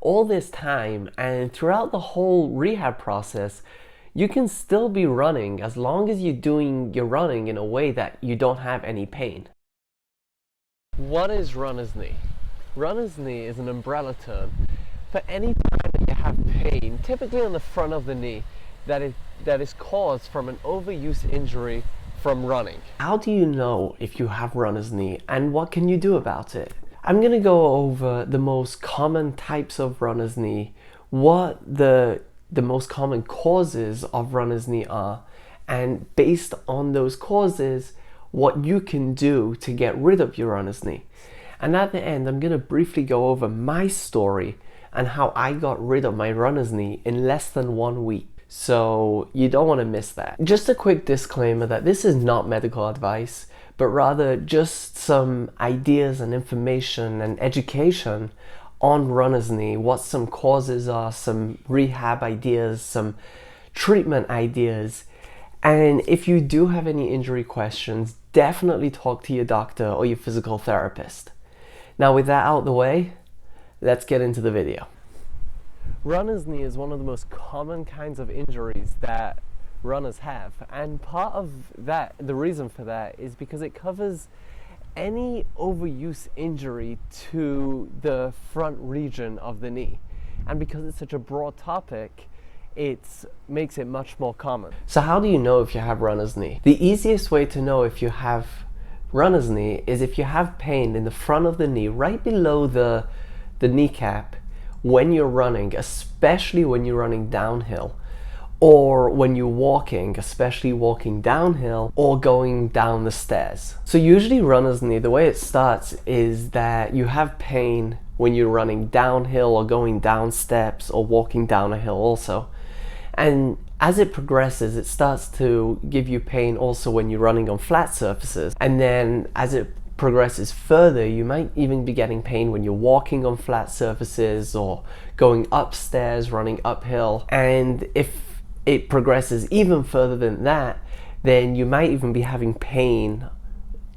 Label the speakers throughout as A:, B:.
A: All this time and throughout the whole rehab process, you can still be running as long as you're doing your running in a way that you don't have any pain. What is runner's knee? Runner's knee is an umbrella term for any time that you have pain, typically on the front of the knee, that is caused from an overuse injury from running. How do you know if you have runner's knee and what can you do about it? I'm going to go over the most common types of runner's knee, what the most common causes of runner's knee are, and based on those causes, what you can do to get rid of your runner's knee. And at the end, I'm going to briefly go over my story and how I got rid of my runner's knee in less than 1 week. So you don't want to miss that. Just a quick disclaimer that this is not medical advice, but rather just some ideas and information and education on runner's knee, what some causes are, some rehab ideas, some treatment ideas. And if you do have any injury questions, definitely talk to your doctor or your physical therapist. Now with that out of the way, let's get into the video. Runner's knee is one of the most common kinds of injuries that runners have, and part of that, the reason for that, is because it covers any overuse injury to the front region of the knee, and because it's such a broad topic, it makes it much more common. So how do you know if you have runner's knee? The easiest way to know if you have runner's knee is if you have pain in the front of the knee, right below the kneecap, when you're running, especially when you're running downhill, or when you're walking, especially walking downhill or going down the stairs. So usually runner's knee, the way it starts is that you have pain when you're running downhill or going down steps or walking down a hill also. And as it progresses, it starts to give you pain also when you're running on flat surfaces. And then as it progresses further, you might even be getting pain when you're walking on flat surfaces or going upstairs, running uphill. And if it progresses even further than that, then you might even be having pain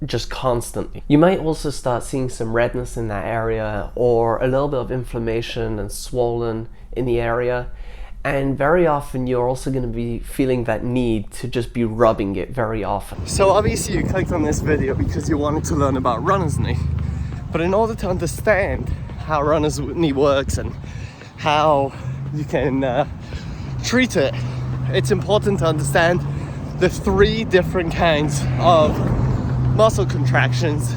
A: just constantly. You might also start seeing some redness in that area or a little bit of inflammation and swollen in the area. And very often you're also going to be feeling that need to just be rubbing it very often. So obviously you clicked on this video because you wanted to learn about runner's knee. But in order to understand how runner's knee works and how you can treat it, it's important to understand the 3 different kinds of muscle contractions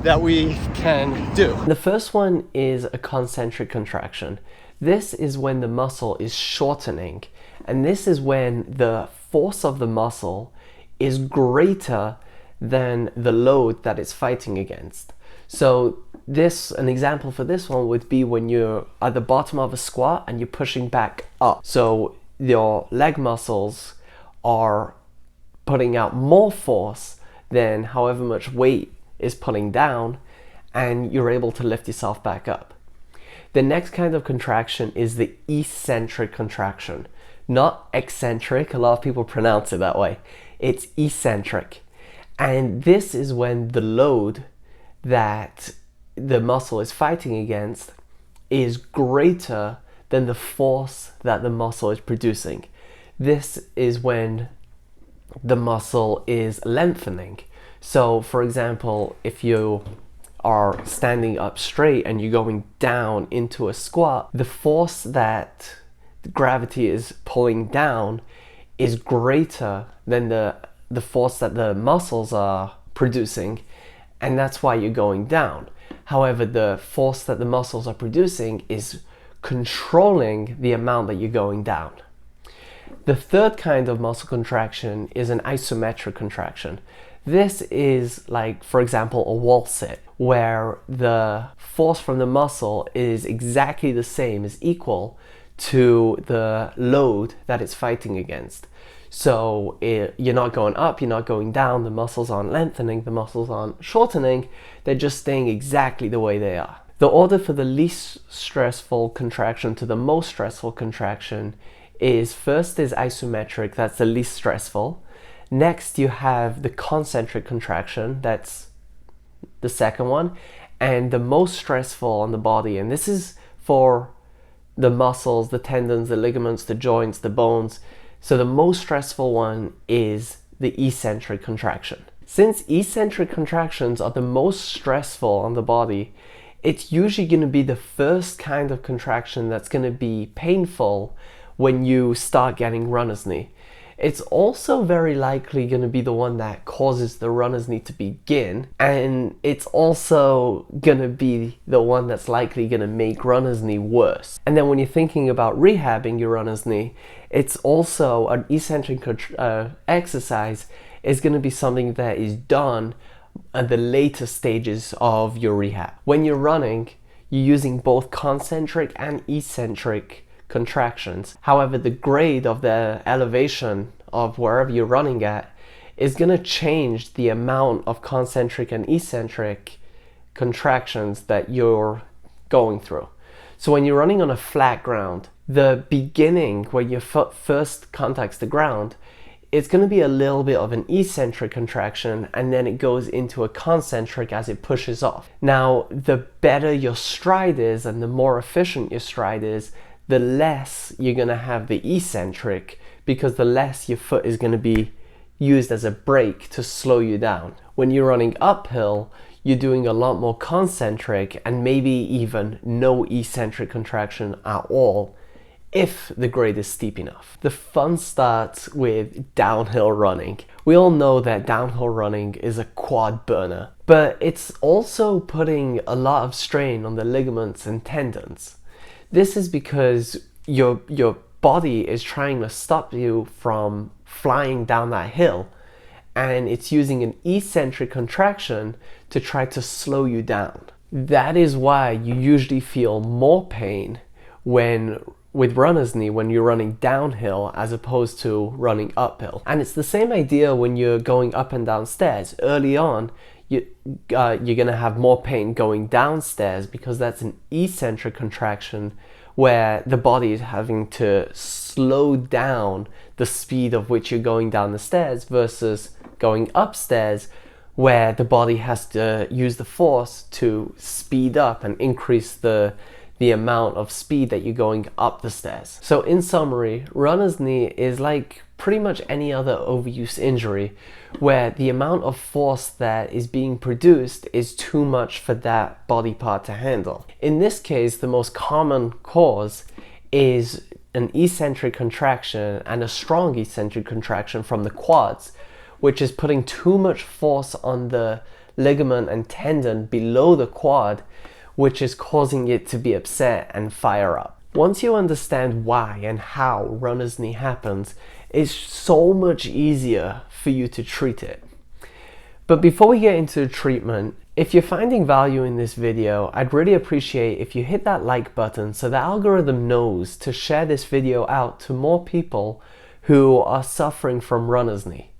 A: that we can do. The first one is a concentric contraction. This is when the muscle is shortening, and this is when the force of the muscle is greater than the load that it's fighting against. So an example for this one would be when you're at the bottom of a squat and you're pushing back up. So your leg muscles are putting out more force than however much weight is pulling down, and you're able to lift yourself back up. The next kind of contraction is the eccentric contraction, not eccentric. A lot of people pronounce it that way. It's eccentric. And this is when the load that the muscle is fighting against is greater than the force that the muscle is producing. This is when the muscle is lengthening. So for example, if you are standing up straight and you're going down into a squat, the force that gravity is pulling down is greater than the force that the muscles are producing, and that's why you're going down. However, the force that the muscles are producing is controlling the amount that you're going down. The third kind of muscle contraction is an isometric contraction. This is like, for example, a wall sit, where the force from the muscle is exactly the same, is equal to the load that it's fighting against. So you're not going up, you're not going down, the muscles aren't lengthening, the muscles aren't shortening, they're just staying exactly the way they are. The order for the least stressful contraction to the most stressful contraction is, first is isometric, that's the least stressful. Next you have the concentric contraction, that's the second one, and the most stressful on the body, and this is for the muscles, the tendons, the ligaments, the joints, the bones. So the most stressful one is the eccentric contraction. Since eccentric contractions are the most stressful on the body, it's usually going to be the first kind of contraction that's going to be painful when you start getting runner's knee. It's also very likely going to be the one that causes the runner's knee to begin, and it's also going to be the one that's likely going to make runner's knee worse. And then when you're thinking about rehabbing your runner's knee, it's also an eccentric exercise is going to be something that is done at the later stages of your rehab. When you're running, you're using both concentric and eccentric contractions. However, the grade of the elevation of wherever you're running at is going to change the amount of concentric and eccentric contractions that you're going through. So when you're running on a flat ground, the beginning where your foot first contacts the ground, it's going to be a little bit of an eccentric contraction, and then it goes into a concentric as it pushes off. Now, the better your stride is and the more efficient your stride is, the less you're going to have the eccentric, because the less your foot is going to be used as a brake to slow you down. When you're running uphill, you're doing a lot more concentric and maybe even no eccentric contraction at all, if the grade is steep enough. The fun starts with downhill running. We all know that downhill running is a quad burner, but it's also putting a lot of strain on the ligaments and tendons. This is because your body is trying to stop you from flying down that hill, and it's using an eccentric contraction to try to slow you down. That is why you usually feel more pain with runner's knee when you're running downhill as opposed to running uphill. And it's the same idea when you're going up and down stairs. Early on, you're gonna have more pain going downstairs because that's an eccentric contraction where the body is having to slow down the speed of which you're going down the stairs, versus going upstairs where the body has to use the force to speed up and increase the amount of speed that you're going up the stairs. So in summary, runner's knee is like pretty much any other overuse injury where the amount of force that is being produced is too much for that body part to handle. In this case, the most common cause is an eccentric contraction and a strong eccentric contraction from the quads, which is putting too much force on the ligament and tendon below the quad, which is causing it to be upset and fire up. Once you understand why and how runner's knee happens, it's so much easier for you to treat it. But before we get into the treatment, if you're finding value in this video, I'd really appreciate if you hit that like button so the algorithm knows to share this video out to more people who are suffering from runner's knee.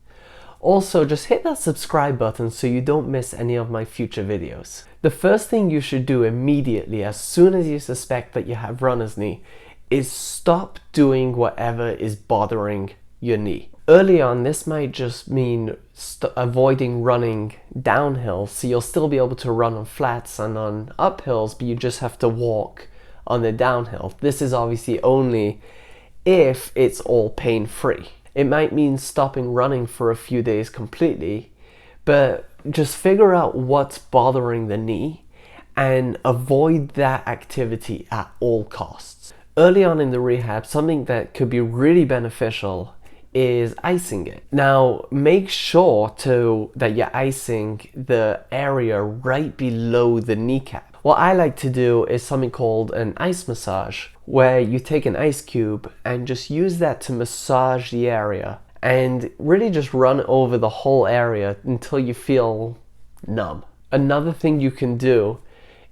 A: Also, just hit that subscribe button so you don't miss any of my future videos. The first thing you should do immediately as soon as you suspect that you have runner's knee is stop doing whatever is bothering your knee. Early on, this might just mean avoiding running downhill, so you'll still be able to run on flats and on uphills, but you just have to walk on the downhill. This is obviously only if it's all pain-free. It might mean stopping running for a few days completely, but just figure out what's bothering the knee and avoid that activity at all costs. Early on in the rehab, something that could be really beneficial is icing it. Now, make sure that you're icing the area right below the kneecap. What I like to do is something called an ice massage, where you take an ice cube and just use that to massage the area and really just run over the whole area until you feel numb. Another thing you can do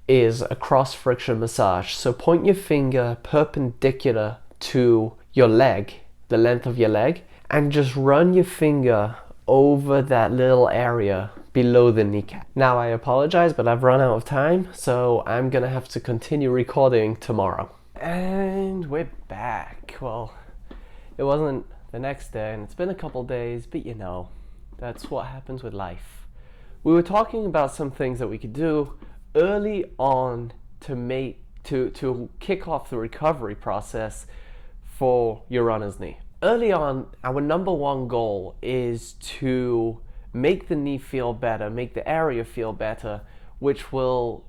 A: is a cross friction massage. So point your finger perpendicular to your leg, the length of your leg, and just run your finger over that little area below the kneecap. Now, I apologize, but I've run out of time, so I'm gonna have to continue recording tomorrow. And we're back. Well, it wasn't the next day, and it's been a couple days, but you know, that's what happens with life. We were talking about some things that we could do early on to to kick off the recovery process for your runner's knee. Early on, our number one goal is to make the knee feel better, make the area feel better, which will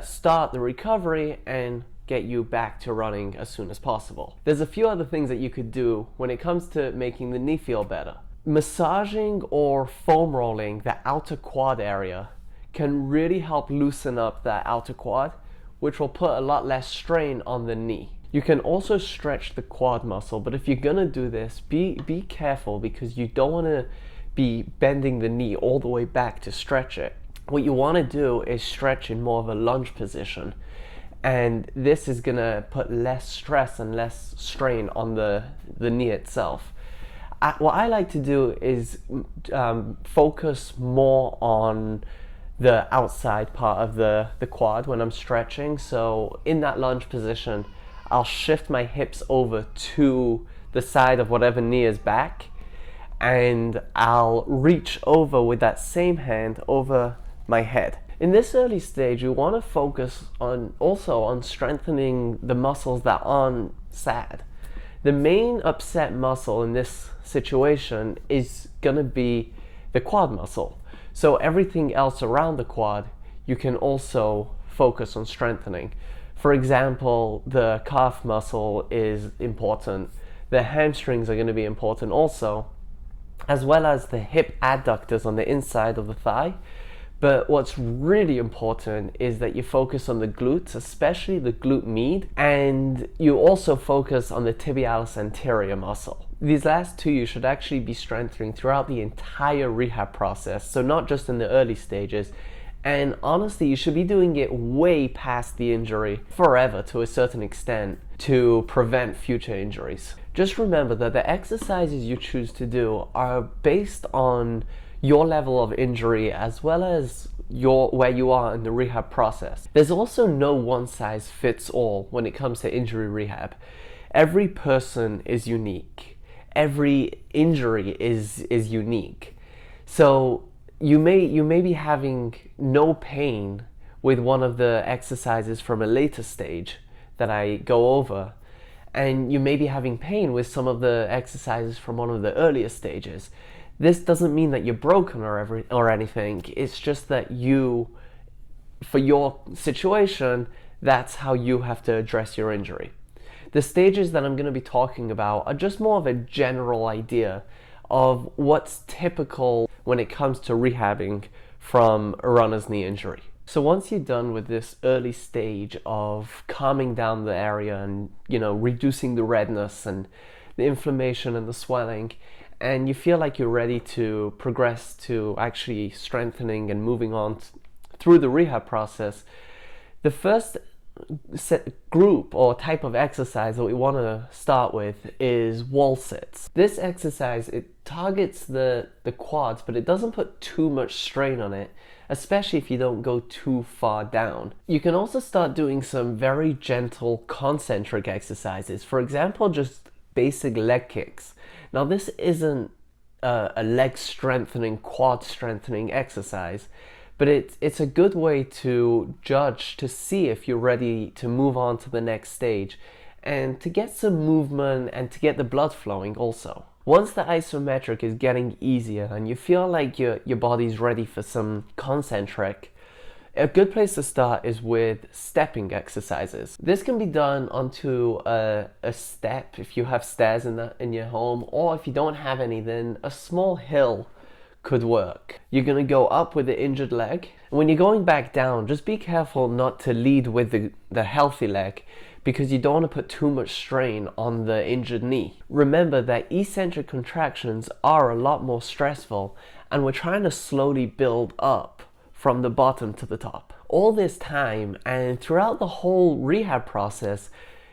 A: start the recovery and get you back to running as soon as possible. There's a few other things that you could do when it comes to making the knee feel better. Massaging or foam rolling the outer quad area can really help loosen up that outer quad, which will put a lot less strain on the knee. You can also stretch the quad muscle, but if you're gonna do this, be careful, because you don't wanna be bending the knee all the way back to stretch it. What you wanna do is stretch in more of a lunge position, and this is gonna put less stress and less strain on the knee itself. What I like to do is focus more on the outside part of the quad when I'm stretching. So in that lunge position, I'll shift my hips over to the side of whatever knee is back, and I'll reach over with that same hand over my head. In this early stage, you want to focus also on strengthening the muscles that aren't sad. The main upset muscle in this situation is going to be the quad muscle. So everything else around the quad, you can also focus on strengthening. For example, the calf muscle is important. The hamstrings are going to be important also, as well as the hip adductors on the inside of the thigh. But what's really important is that you focus on the glutes, especially the glute med, and you also focus on the tibialis anterior muscle. These last two you should actually be strengthening throughout the entire rehab process, so not just in the early stages. And honestly, you should be doing it way past the injury, forever to a certain extent, to prevent future injuries. Just remember that the exercises you choose to do are based on your level of injury as well as where you are in the rehab process. There's also no one size fits all when it comes to injury rehab. Every person is unique. Every injury is unique. So you may be having no pain with one of the exercises from a later stage that I go over, and you may be having pain with some of the exercises from one of the earlier stages. This doesn't mean that you're broken or anything. It's just that for your situation, that's how you have to address your injury. The stages that I'm going to be talking about are just more of a general idea of what's typical when it comes to rehabbing from a runner's knee injury. So once you're done with this early stage of calming down the area and, reducing the redness and the inflammation and the swelling, and you feel like you're ready to progress to actually strengthening and moving on through the rehab process, the first group or type of exercise that we want to start with is wall sits. This exercise, it targets the quads, but it doesn't put too much strain on it, especially if you don't go too far down. You can also start doing some very gentle concentric exercises. For example, just basic leg kicks. Now this isn't a leg strengthening, quad strengthening exercise, but it's a good way to judge, to see if you're ready to move on to the next stage, and to get some movement and to get the blood flowing also. Once the isometric is getting easier and you feel like your body's ready for some concentric, a good place to start is with stepping exercises. This can be done onto a step if you have stairs in your home, or if you don't have any, then a small hill could work. You're going to go up with the injured leg. When you're going back down, just be careful not to lead with the healthy leg, because you don't want to put too much strain on the injured knee. Remember that eccentric contractions are a lot more stressful, and we're trying to slowly build up from the bottom to the top. All this time and throughout the whole rehab process,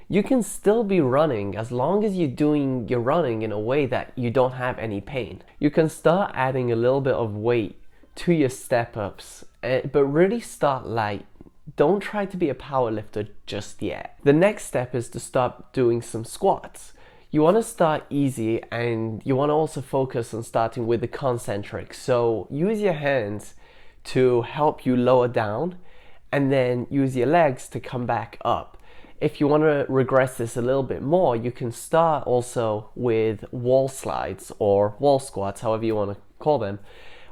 A: you can still be running as long as you're doing your running in a way that you don't have any pain. You can start adding a little bit of weight to your step-ups, but really start light. Don't try to be a power lifter just yet. The next step is to start doing some squats. You want to start easy, and you want to also focus on starting with the concentric. So use your hands to help you lower down, and then use your legs to come back up. If you want to regress this a little bit more, you can start also with wall slides or wall squats, however you want to call them,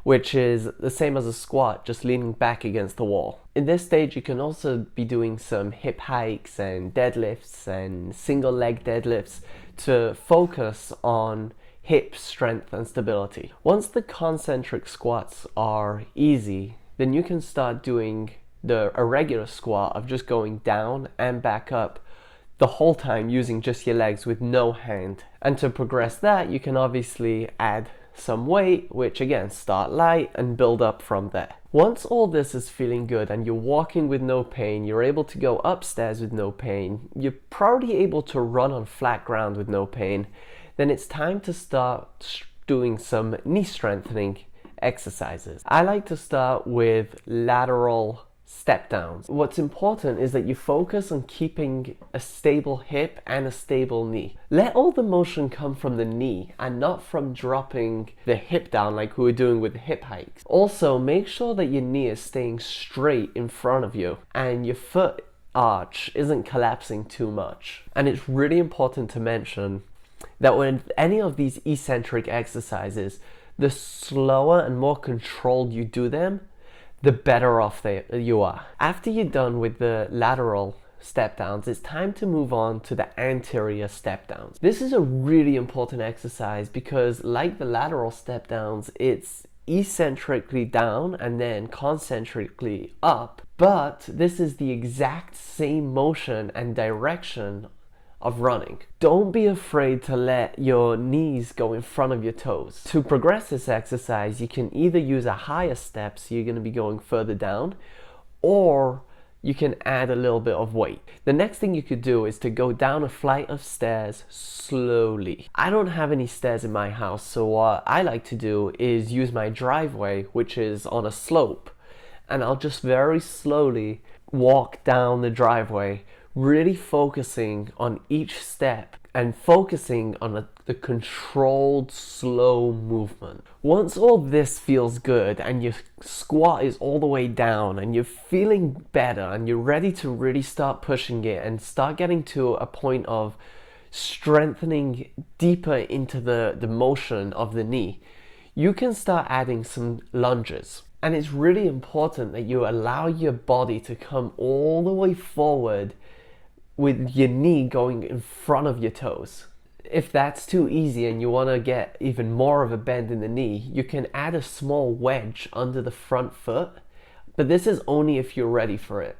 A: which is the same as a squat, just leaning back against the wall. In this stage, you can also be doing some hip hikes and deadlifts and single leg deadlifts to focus on hip strength and stability. Once the concentric squats are easy, then you can start doing the irregular squat of just going down and back up the whole time using just your legs with no hand. And to progress that, you can obviously add some weight, which again, start light and build up from there. Once all this is feeling good and you're walking with no pain, you're able to go upstairs with no pain, you're probably able to run on flat ground with no pain, then it's time to start doing some knee strengthening exercises. I like to start with lateral step downs. What's important is that you focus on keeping a stable hip and a stable knee. Let all the motion come from the knee and not from dropping the hip down like we were doing with the hip hikes. Also, make sure that your knee is staying straight in front of you and your foot arch isn't collapsing too much. And it's really important to mention that with any of these eccentric exercises, the slower and more controlled you do them, the better off you are. After you're done with the lateral step downs, it's time to move on to the anterior step downs. This is a really important exercise because, like the lateral step downs, it's eccentrically down and then concentrically up, but this is the exact same motion and direction of running. Don't be afraid to let your knees go in front of your toes. To progress this exercise, you can either use a higher step, so you're going to be going further down, or you can add a little bit of weight. The next thing you could do is to go down a flight of stairs slowly. I don't have any stairs in my house, so what I like to do is use my driveway, which is on a slope, and I'll just very slowly walk down the driveway, really focusing on each step and focusing on the controlled slow movement. Once all this feels good and your squat is all the way down and you're feeling better and you're ready to really start pushing it and start getting to a point of strengthening deeper into the motion of the knee, you can start adding some lunges. And it's really important that you allow your body to come all the way forward with your knee going in front of your toes. If that's too easy and you want to get even more of a bend in the knee, you can add a small wedge under the front foot, but this is only if you're ready for it.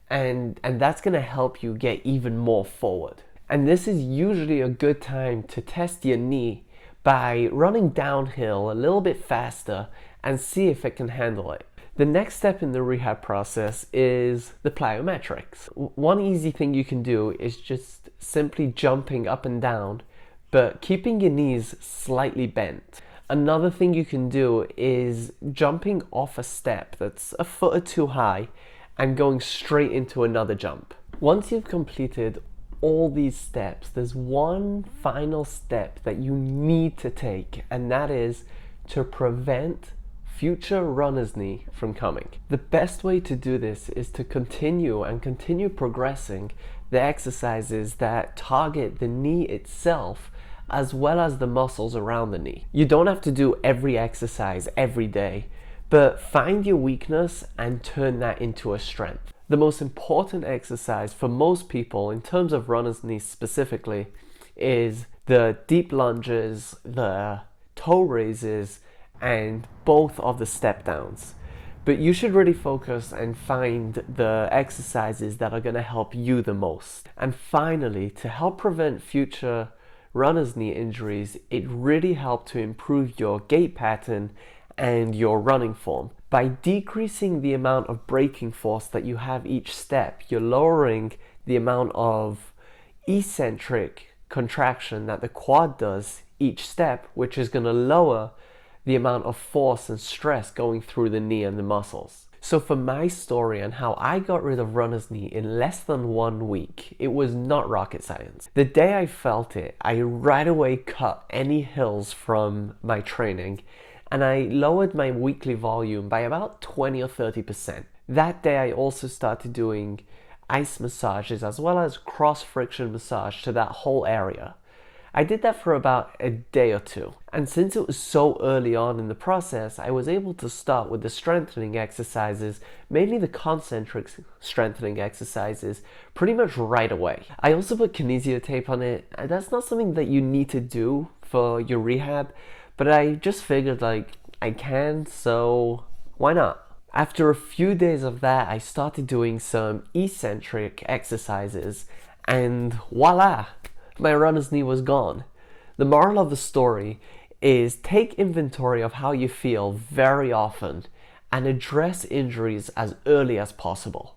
A: And that's going to help you get even more forward. And this is usually a good time to test your knee by running downhill a little bit faster and see if it can handle it. The next step in the rehab process is the plyometrics. One easy thing you can do is just simply jumping up and down, but keeping your knees slightly bent. Another thing you can do is jumping off a step that's a foot or two high and going straight into another jump. Once you've completed all these steps, there's one final step that you need to take, and that is to prevent future runner's knee from coming. The best way to do this is to continue progressing the exercises that target the knee itself as well as the muscles around the knee. You don't have to do every exercise every day, but find your weakness and turn that into a strength. The most important exercise for most people in terms of runner's knees specifically is the deep lunges, the toe raises, and both of the step downs. But you should really focus and find the exercises that are going to help you the most. And finally, to help prevent future runner's knee injuries, it really helps to improve your gait pattern and your running form. By decreasing the amount of braking force that you have each step, you're lowering the amount of eccentric contraction that the quad does each step, which is going to lower the amount of force and stress going through the knee and the muscles. So for my story and how I got rid of runner's knee in less than 1 week, it was not rocket science. The day I felt it, I right away cut any hills from my training and I lowered my weekly volume by about 20 or 30%. That day I also started doing ice massages as well as cross friction massage to that whole area. I did that for about a day or two. And since it was so early on in the process, I was able to start with the strengthening exercises, mainly the concentric strengthening exercises, pretty much right away. I also put kinesio tape on it. That's not something that you need to do for your rehab, but I just figured like I can, so why not? After a few days of that, I started doing some eccentric exercises, and voila, my runner's knee was gone. The moral of the story is take inventory of how you feel very often and address injuries as early as possible.